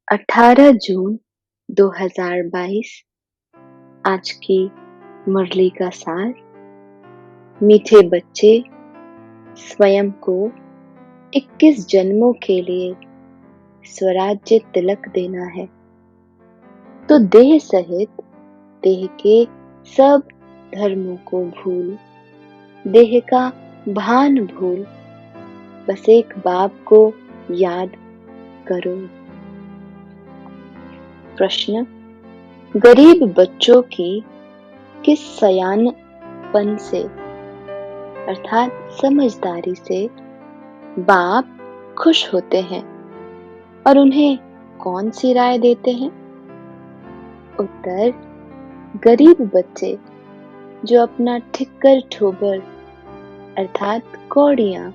18 जून 2022 आज की मुरली का सार। मीठे बच्चे, स्वयं को 21 जन्मों के लिए स्वराज्य तिलक देना है, तो देह सहित देह के सब धर्मों को भूल, देह का भान भूल, बस एक बाप को याद करो। प्रश्न: गरीब बच्चों की किस सयानपन से अर्थात समझदारी से बाप खुश होते हैं और उन्हें कौन सी राय देते हैं? उत्तर: गरीब बच्चे जो अपना ठिक्कर ठोबर अर्थात कौड़ियां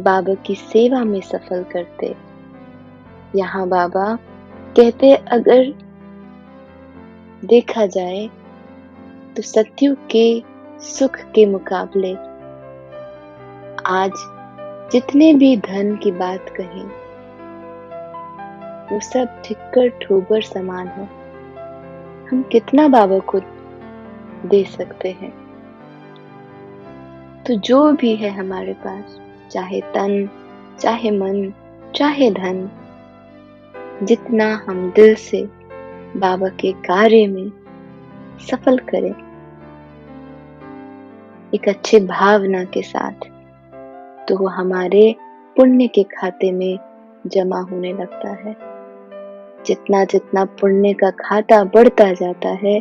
बाबा की सेवा में सफल करते। यहाँ बाबा कहते, अगर देखा जाए तो सतयुग के सुख के मुकाबले आज जितने भी धन की बात कहें वो सब ठिक्कर ठोबर समान है। हम कितना बाबा को दे सकते हैं? तो जो भी है हमारे पास, चाहे तन, चाहे मन, चाहे धन, जितना हम दिल से बाबा के कार्य में सफल करें एक अच्छे भावना के साथ, तो वो हमारे पुण्य के खाते में जमा होने लगता है। जितना जितना पुण्य का खाता बढ़ता जाता है,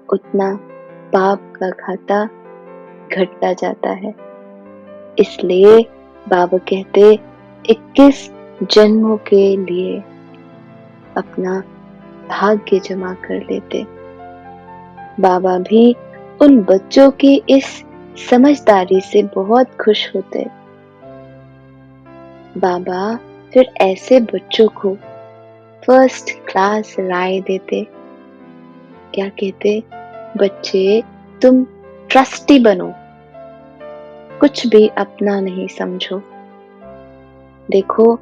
उतना पाप का खाता घटता जाता है। इसलिए बाबा कहते 21 जन्मों के लिए अपना भाग्य जमा कर लेते। बाबा भी उन बच्चों की इस समझदारी से बहुत खुश होते। बाबा फिर ऐसे बच्चों को फर्स्ट क्लास राय देते। क्या कहते? बच्चे, तुम ट्रस्टी बनो, कुछ भी अपना नहीं समझो। देखो,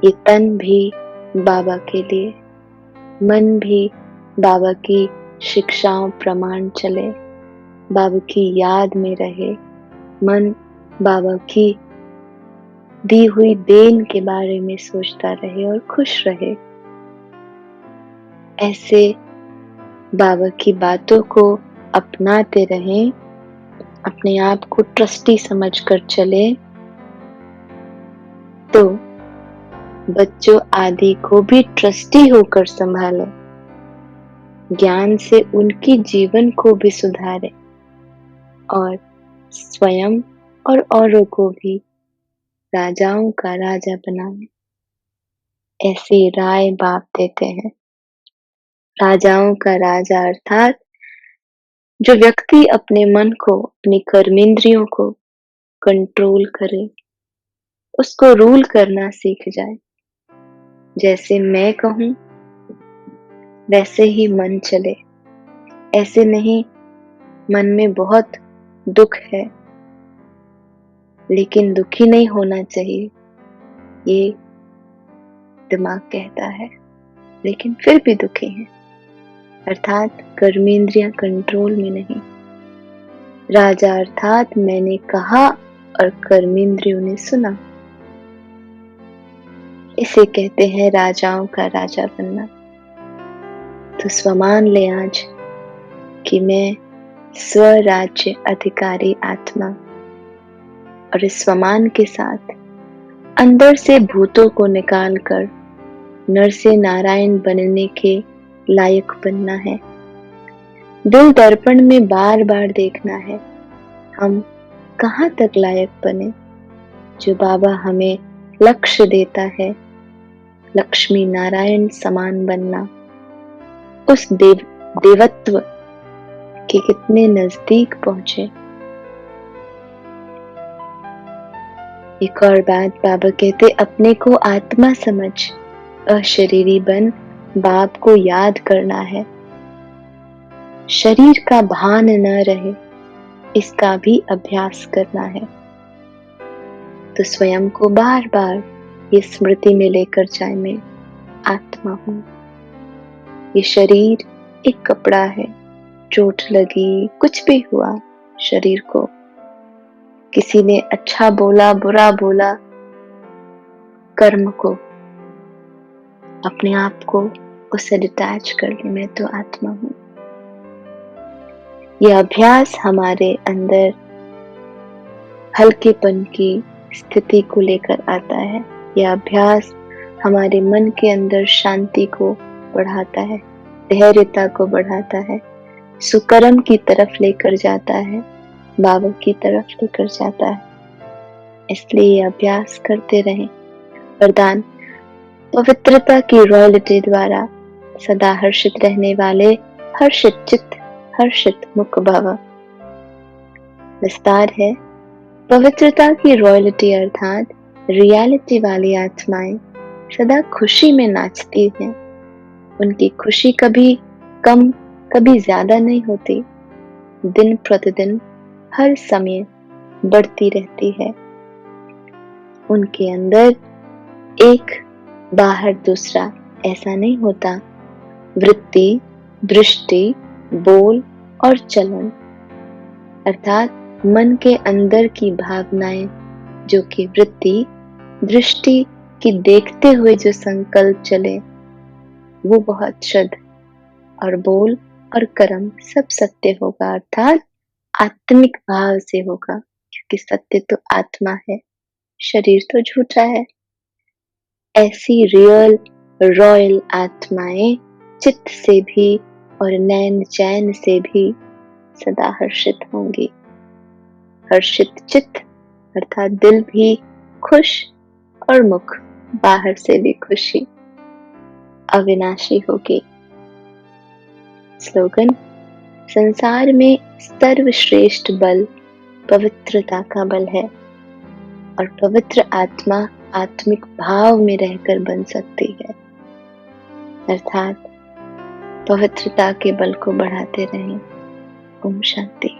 ये तन भी बाबा के लिए, मन भी बाबा की शिक्षाओं प्रमाण चले, बाबा की याद में रहे, मन बाबा की दी हुई देन के बारे में सोचता रहे और खुश रहे। ऐसे बाबा की बातों को अपनाते रहें, अपने आप को ट्रस्टी समझकर चले, तो बच्चों आदि को भी ट्रस्टी होकर संभाले, ज्ञान से उनकी जीवन को भी सुधारे और स्वयं और औरों को भी राजाओं का राजा बनाए। ऐसी राय बाप देते हैं। राजाओं का राजा अर्थात जो व्यक्ति अपने मन को, अपनी कर्मेंद्रियों को कंट्रोल करे, उसको रूल करना सीख जाए। जैसे मैं कहूं वैसे ही मन चले। ऐसे नहीं, मन में बहुत दुख है लेकिन दुखी नहीं होना चाहिए, ये दिमाग कहता है, लेकिन फिर भी दुखी है, अर्थात कर्मेंद्रियां कंट्रोल में नहीं। राजा अर्थात मैंने कहा और कर्मेंद्रियों ने सुना, इसे कहते हैं राजाओं का राजा बनना। तो स्वमान ले आज कि मैं स्वराज्य अधिकारी आत्मा, और इस स्वमान के साथ अंदर से भूतों को निकालकर नर से नारायण बनने के लायक बनना है। दिल दर्पण में बार बार देखना है हम कहाँ तक लायक बने, जो बाबा हमें लक्ष्य देता है, लक्ष्मी नारायण समान बनना, उस देवत्व के कितने नजदीक पहुंचे। एक और बात बाबा कहते, अपने को आत्मा समझ अशरीरी बन बाप को याद करना है। शरीर का भान न रहे, इसका भी अभ्यास करना है। तो स्वयं को बार बार ये स्मृति में लेकर जाए, मैं आत्मा हूँ। ये शरीर एक कपड़ा है, चोट लगी, कुछ भी हुआ शरीर को, किसी ने अच्छा बोला, बुरा बोला, कर्म को, अपने आप को उससे डिटैच कर ले, मैं तो आत्मा हूँ। यह अभ्यास हमारे अंदर हल्केपन की स्थिति को लेकर आता है। यह अभ्यास हमारे मन के अंदर शांति को बढ़ाता है, धैर्यता को बढ़ाता है, सुकर्म की तरफ लेकर जाता है, बाबा की तरफ लेकर जाता है। इसलिए यह अभ्यास करते रहें। वरदान: पवित्रता की रॉयल्टी द्वारा सदा हर्षित रहने वाले हर्षित चित्त, हर्षित मुख भव। विस्तार है: पवित्रता की रॉयल्टी अर्थात रियलिटी वाली आत्माएं सदा खुशी में नाचती हैं। उनकी खुशी कभी कम, कभी ज्यादा नहीं होती, दिन प्रतिदिन हर समय बढ़ती रहती है। उनके अंदर एक, बाहर दूसरा, ऐसा नहीं होता। वृत्ति, दृष्टि, बोल और चलन अर्थात मन के अंदर की भावनाएं, जो कि वृत्ति, दृष्टि की देखते हुए जो संकल्प चले, वो बहुत शुद्ध, और बोल और कर्म सब सत्य होगा, अर्थात आत्मिक भाव से होगा, क्योंकि सत्य तो आत्मा है, शरीर तो झूठा है। ऐसी रियल रॉयल आत्माएं चित्त से भी और नैन चैन से भी सदा हर्षित होंगी। हर्षित चित्त अर्थात दिल भी खुश और मुख बाहर से भी खुशी अविनाशी होगी। स्लोगन: संसार में सर्वश्रेष्ठ बल पवित्रता का बल है, और पवित्र आत्मा आत्मिक भाव में रहकर बन सकती है। अर्थात पवित्रता के बल को बढ़ाते रहें। ओम शांति।